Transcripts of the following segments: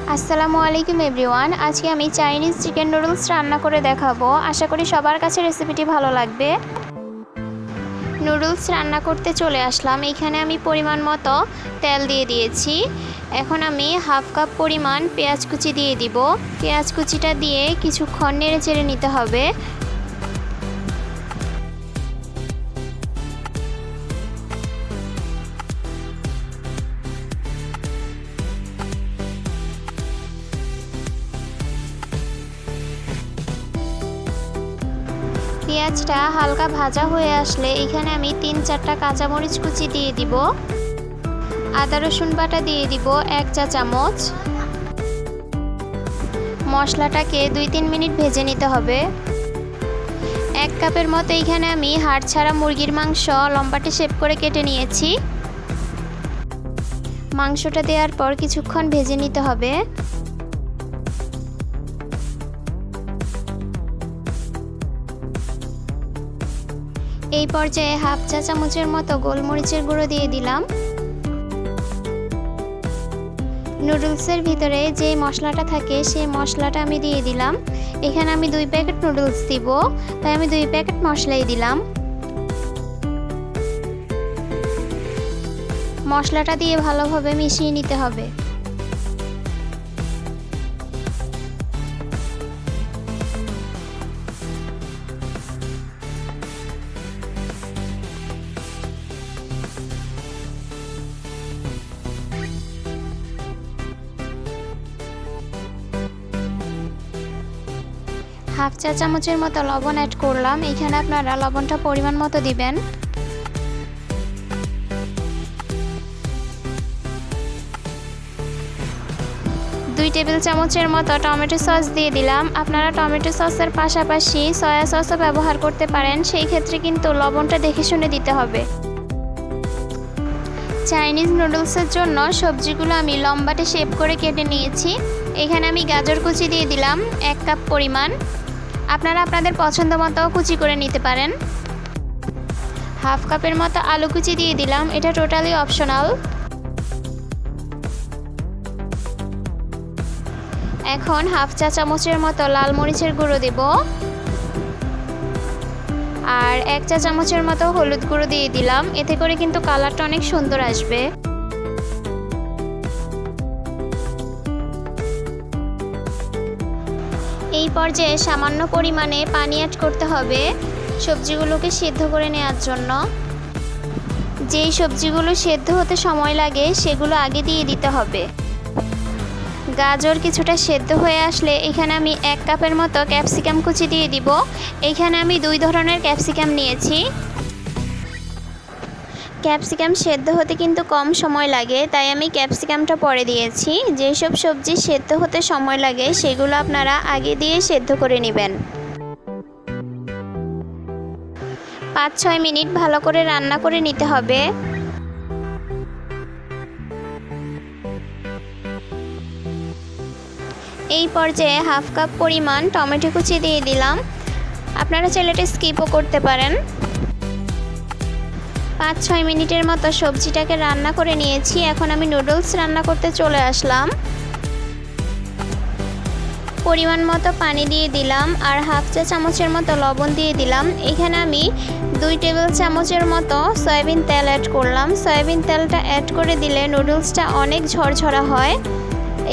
আসসালামু আলাইকুম এভরিওয়ান। আজকে আমি চাইনিজ চিকেন নুডলস রান্না করে দেখাবো। আশা করি সবার কাছে রেসিপিটি ভালো লাগবে। নুডলস রান্না করতে চলে আসলাম। এখানে আমি পরিমাণ মতো তেল দিয়ে দিয়েছি। এখন আমি হাফ কাপ পরিমাণ পেঁয়াজ কুচি দিয়ে দিব। পেঁয়াজ কুচিটা দিয়ে কিছুক্ষণ নেড়ে চেড়ে নিতে হবে। পেঁয়াজটা হালকা ভাজা হয়ে আসলে এখানে আমি 3-4টা কাঁচামরিচ কুচি দিয়ে দিব। আদা রসুন বাটা দিয়ে দিব 1 চা চামচ। মশলাটাকে 2-3 মিনিট ভেজে নিতে হবে। 1 কাপের মতো এখানে আমি হাড় ছাড়া মুরগির মাংস লম্বাটে শেপ করে কেটে নিয়েছি। মাংসটা দেওয়ার পর কিছুক্ষণ ভেজে নিতে হবে। এই পর্যায়ে হাফ চা চামচের মতো গোলমরিচের গুঁড়ো দিয়ে দিলাম। নুডলসের ভিতরে যে মশলাটা থাকে সেই মশলাটা আমি দিয়ে দিলাম। এখানে আমি 2 প্যাকেট নুডলস দিব, তাই আমি 2 প্যাকেট মশলাই দিলাম। মশলাটা দিয়ে ভালোভাবে মিশিয়ে নিতে হবে। হাফ চা চামচের মতো লবণ অ্যাড করলাম। এখানে আপনারা লবণটা পরিমাণ মতো দিবেন। 2 টেবিল চামচের মতো টমেটো সস দিয়ে দিলাম। আপনারা টমেটো সসের পাশাপাশি সয়া সসও ব্যবহার করতে পারেন, সেই ক্ষেত্রে কিন্তু লবণটা দেখে শুনে দিতে হবে। চাইনিজ নুডলসের জন্য সবজিগুলো আমি লম্বাটে শেপ করে কেটে নিয়েছি। এখানে আমি গাজর কুচি দিয়ে দিলাম 1 কাপ পরিমাণ। আপনারা আপনাদের পছন্দ মতো কুচি করে নিতে পারেন। হাফ কাপের মতো আলু কুচি দিয়ে দিলাম, এটা টোটালি অপশনাল। এখন হাফ চা চামচের মতো লাল মরিচের গুঁড়ো দেব আর 1 চা চামচের মতো হলুদ গুঁড়ো দিয়ে দিলাম। এতে করে কিন্তু কালারটা অনেক সুন্দর আসবে। এই পর্যায়ে সামান্য পরিমাণে পানি অ্যাড করতে হবে সবজিগুলোকে সিদ্ধ করে নেওয়ার জন্য। যেই সবজিগুলো সিদ্ধ হতে সময় লাগে সেগুলো আগে দিয়ে দিতে হবে। গাজর কিছুটা সেদ্ধ হয়ে আসলে এখানে আমি 1 কাপের মতো ক্যাপসিকাম কুচি দিয়ে দিব। এখানে আমি 2 ধরনের ক্যাপসিকাম নিয়েছি। ক্যাপসিকাম সেদ্ধ হতে কিন্তু কম সময় লাগে, তাই আমি ক্যাপসিকামটা পরে দিয়েছি। যেসব সবজি সেদ্ধ হতে সময় লাগে সেগুলো আপনারা আগে দিয়ে সেদ্ধ করে নেবেন। 5-6 মিনিট ভালো করে রান্না করে নিতে হবে। এই পর্যায়ে হাফ কাপ পরিমাণ টমেটো কুচি দিয়ে দিলাম। আপনারা চাইলে এটা স্কিপও করতে পারেন। 5-6 মিনিটের মতো সবজিটাকে রান্না করে নিয়েছি। এখন আমি নুডলস রান্না করতে চলে আসলাম। পরিমাণ মতো পানি দিয়ে দিলাম আর হাফ চা চামচের মতো লবণ দিয়ে দিলাম। এখানে আমি 2 টেবিল চামচের মতো সয়াবিন তেল অ্যাড করলাম। সয়াবিন তেলটা অ্যাড করে দিলে নুডলসটা অনেক ঝরঝরা হয়।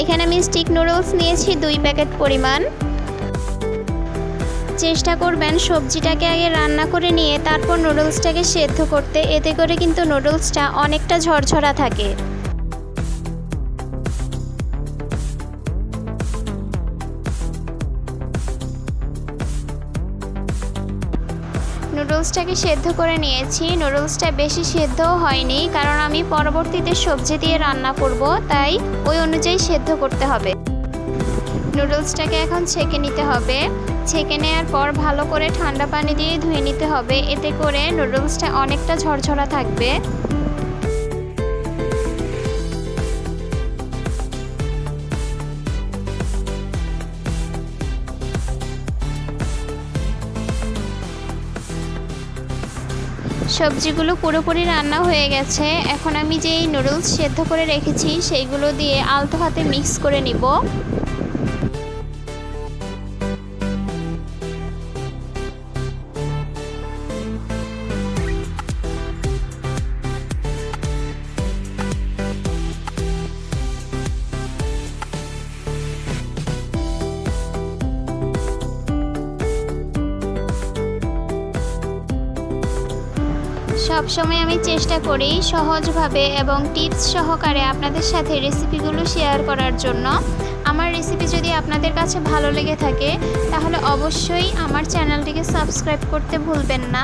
এখানে আমি স্টিক নুডলস নিয়েছি 2 প্যাকেট পরিমাণ। চেষ্টা করবেন সবজিটাকে আগে রান্না করে নিয়ে তারপর নুডলসটাকে সেদ্ধ করতে, এতে করে কিন্তু নুডলসটা অনেকটা ঝরঝরা থাকে। নুডলসটাকে সেদ্ধ করে নিয়েছি। নুডলসটা বেশি সেদ্ধও হয়নি, কারণ আমি পরবর্তীতে সবজি দিয়ে রান্না করব, তাই ওই অনুযায়ী সেদ্ধ করতে হবে। নুডলসটাকে এখন ছেঁকে নিতে হবে। ছেঁকে নেওয়ার পর ভালো করে ঠান্ডা পানি দিয়ে ধুয়ে নিতে হবে, এতে করে নুডলসটা অনেকটা ঝরঝরা থাকবে। সবজিগুলো পুরোপুরি রান্না হয়ে গেছে। এখন আমি যেই নুডলস সেদ্ধ করে রেখেছি সেইগুলো দিয়ে আলতো হাতে মিক্স করে নিব। সবসময় আমি চেষ্টা করি সহজভাবে এবং টিপস সহকারে আপনাদের সাথে রেসিপিগুলো শেয়ার করার জন্য। আমার রেসিপি যদি আপনাদের কাছে ভালো লেগে থাকে তাহলে অবশ্যই আমার চ্যানেলটিকে সাবস্ক্রাইব করতে ভুলবেন না।